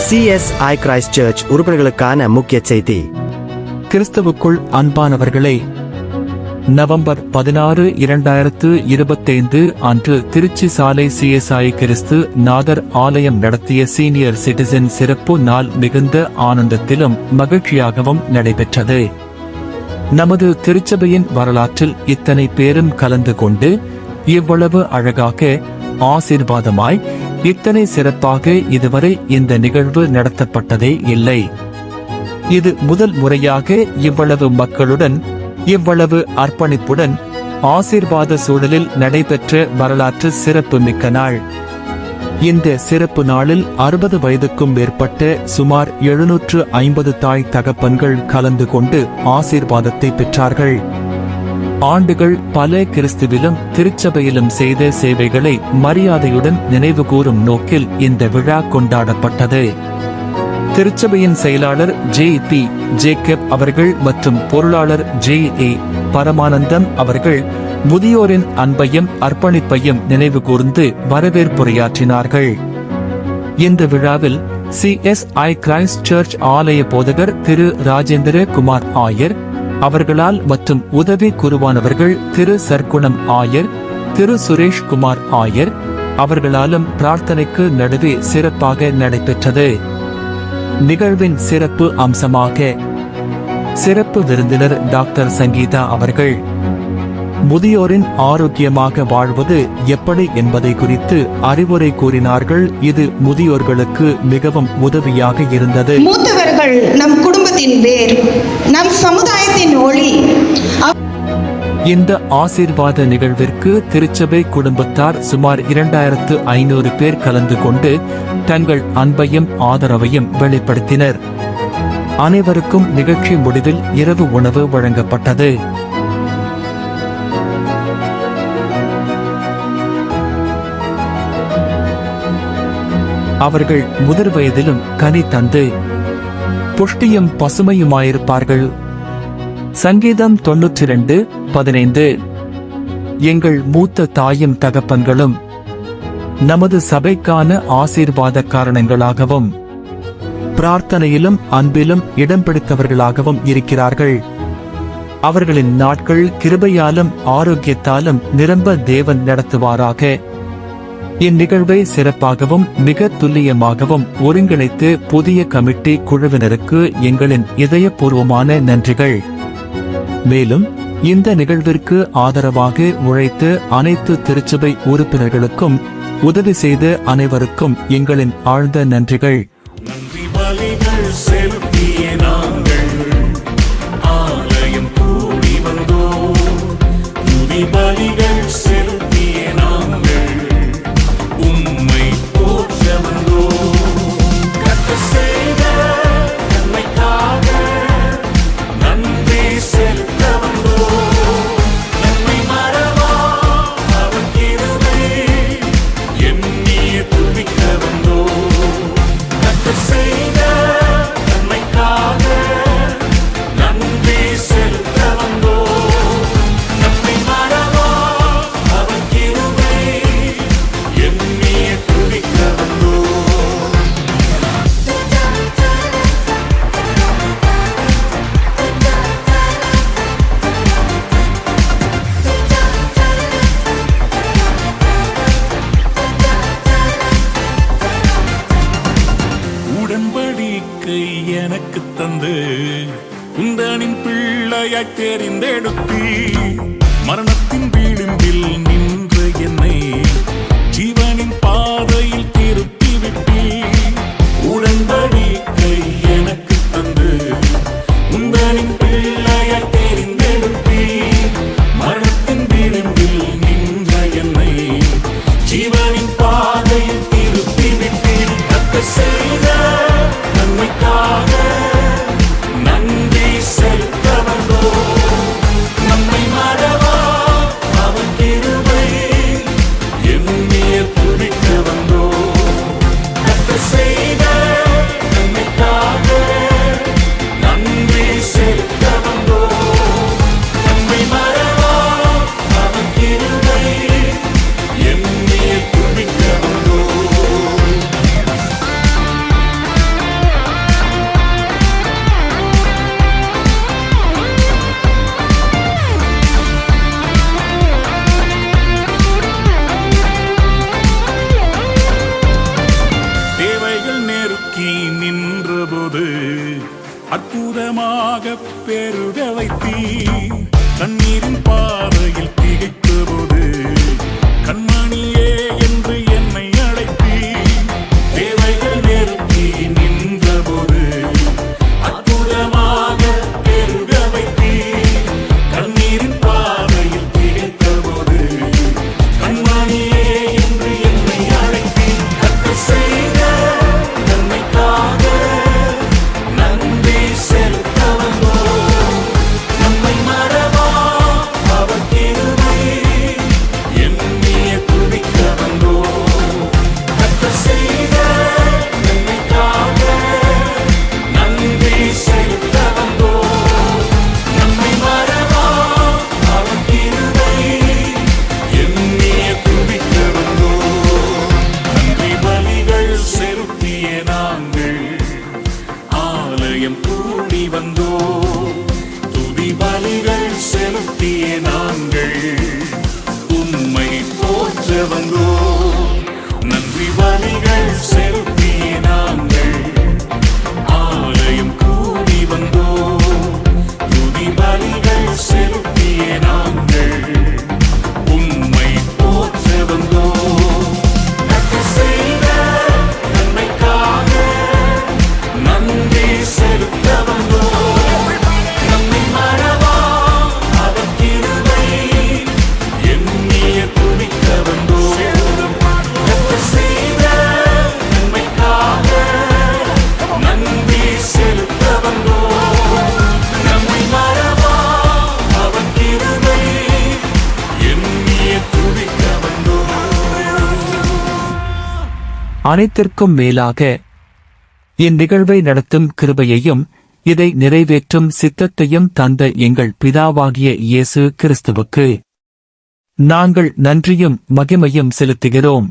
CSI Christ search உறுப்பினர்களுக்கான முக்கிய செய்தி. கிறிஸ்துவுக்குள் அன்பானவர்களே, நவம்பர் 16, 2025 அன்று திருச்சி சாலை CSI கிறிஸ்து நாதர் ஆலயம் நடத்திய சீனியர் சிட்டிசன் சிறப்பு நாள் மிகுந்த ஆனந்தத்திலும் மகிழ்ச்சியாகவும் நடைபெற்றது. நமது திருச்சபையின் வரலாற்றில் இத்தனை பேரும் கலந்து கொண்டு இவ்வளவு அழகாக ஆசீர்வாதமாய் இத்தனை சிறப்பாக இதுவரை இந்த நிகழ்வு நடத்தப்பட்டதே இல்லை. இது முதல் முறையாக இவ்வளவு மக்களுடன் இவ்வளவு அர்ப்பணிப்புடன் ஆசீர்வாத சூழலில் நடைபெற்ற வரலாற்று சிறப்பு மிக்க நாள். இந்த சிறப்பு நாளில் 60 வயதுக்கும் மேற்பட்ட சுமார் 750 தாய் தகப்பன்கள் கலந்து கொண்டு ஆசீர்வாதத்தை பெற்றார்கள். ஆண்டுகள் பல கிறிஸ்துவிலும் திருச்சபையிலும் செய்த சேவைகளை மரியாதையுடன் நினைவுகூரும் நோக்கில் இந்த விழா கொண்டாடப்பட்டது. திருச்சபையின் செயலாளர் J.P. ஜேக்கப் அவர்கள் மற்றும் பொருளாளர் J.A. பரமானந்தம் அவர்கள் முதியோரின் அன்பையும் அர்ப்பணிப்பையும் நினைவு கூர்ந்து வரவேற்புரையாற்றினார்கள். இந்த விழாவில் CSI கிரைஸ்ட் சர்ச் ஆலய போதகர் திரு ராஜேந்திர குமார் ஆயர் அவர்களால் மற்றும் உதவி குருவானவர்கள் திரு சர்க்குணம் ஆயர், திரு சுரேஷ் குமார் ஆயர் அவர்களாலும் பிரார்த்தனைக்கு நடுவே சிறப்பாக நடைபெற்றது. நிகழ்வின் சிறப்பு அம்சமாக சிறப்பு விருந்தினர் டாக்டர் சங்கீதா அவர்கள் முதியோரின் ஆரோக்கியமாக வாழ்வது எப்படி என்பதை குறித்து அறிவுரை கூறினார்கள். இது முதியோர்களுக்கு மிகவும் உதவியாக இருந்தது. மூத்தவர்கள் நம் குடும்பத்தின் வேர், நம் சமுதாயத்தின் ஒளி. இந்த ஆசீர்வாத நிகழ்விற்கு திருச்சபை குடும்பத்தார் சுமார் 2500 பேர் கலந்து கொண்டு தங்கள் அன்பையும் ஆதரவையும் வெளிப்படுத்தினர். அனைவருக்கும் நிகழ்ச்சி முடிவில் இரவு உணவு வழங்கப்பட்டது. அவர்கள் முதிர் வயதிலும் கனி தந்து புஷ்டியும் பசுமையுமாயிருப்பார்கள். சங்கீதம் 92:15. எங்கள் மூத்த தாயும் தகப்பன்களும் நமது சபைக்கான ஆசீர்வாத காரணங்களாகவும் பிரார்த்தனையிலும் அன்பிலும் இடம் பிடித்தவர்களாகவும் இருக்கிறார்கள். அவர்களின் நாட்கள் கிருபையாலும் ஆரோக்கியத்தாலும் நிரம்ப தேவன் நடத்துவாராக. இந்நிகழ்வை சிறப்பாகவும் மிக துல்லியமாகவும் ஒருங்கிணைத்து புதிய கமிட்டி குழுவினருக்கு எங்களின் இதயபூர்வமான நன்றிகள். மேலும் இந்த நிகழ்விற்கு ஆதரவாக உழைத்து அனைத்து திருச்சபை உறுப்பினர்களுக்கும் உதவி செய்த அனைவருக்கும் எங்களின் ஆழ்ந்த நன்றிகள். எனக்கு தந்து உந்தனின் பிள்ளையாய் தெரிந்தெடுத்தி மரணத்தின் விளிம்பில் நின்ற என்னை ஜீவனின் பாதையில் திருப்பி விட்டி. உடன்படிக்கை எனக்கு தந்து உந்தனின் பிள்ளையாய் தெரிந்தெடுத்தி மரணத்தின் விளிம்பில் நின்ற என்னை ஜீவனின் பாதையில் திருப்பி விட்டி. தக்க செய்த நன்மைக்காக நன்றி செலுத்த வந்தோ, நம்மை மறவா நாங்கள் உம்மை போற்ற வந்தோம். நன்றி பலிகள் செலுத்திய நாங்கள் ஆலயம் கூடி வந்தோம். துதி பலிகள் செலுத்திய நாங்கள் உம்மை போற்ற வந்தோம். கர்த்தர் செய்த நன்மைக்காக நன்றி செலுத்த வந்தோம். நம்மை மறவா அவர் கிருபை எண்ணிய துதிக்க வந்தோம். கர்த்தர் செய்த நன்மைக்காக நன்றி செலுத்த வந்தோம். நம்மை மறவா அவர் கிருபை எண்ணிய துதிக்க வந்தோம். அனைத்திற்கும் மேலாக இந்நிகழ்வை நடத்தும் கிருபையையும் இதை நிறைவேற்றும் சித்தத்தையும் தந்த எங்கள் பிதாவாகிய இயேசு கிறிஸ்துவுக்கு நாங்கள் நன்றியும் மகிமையும் செலுத்துகிறோம்.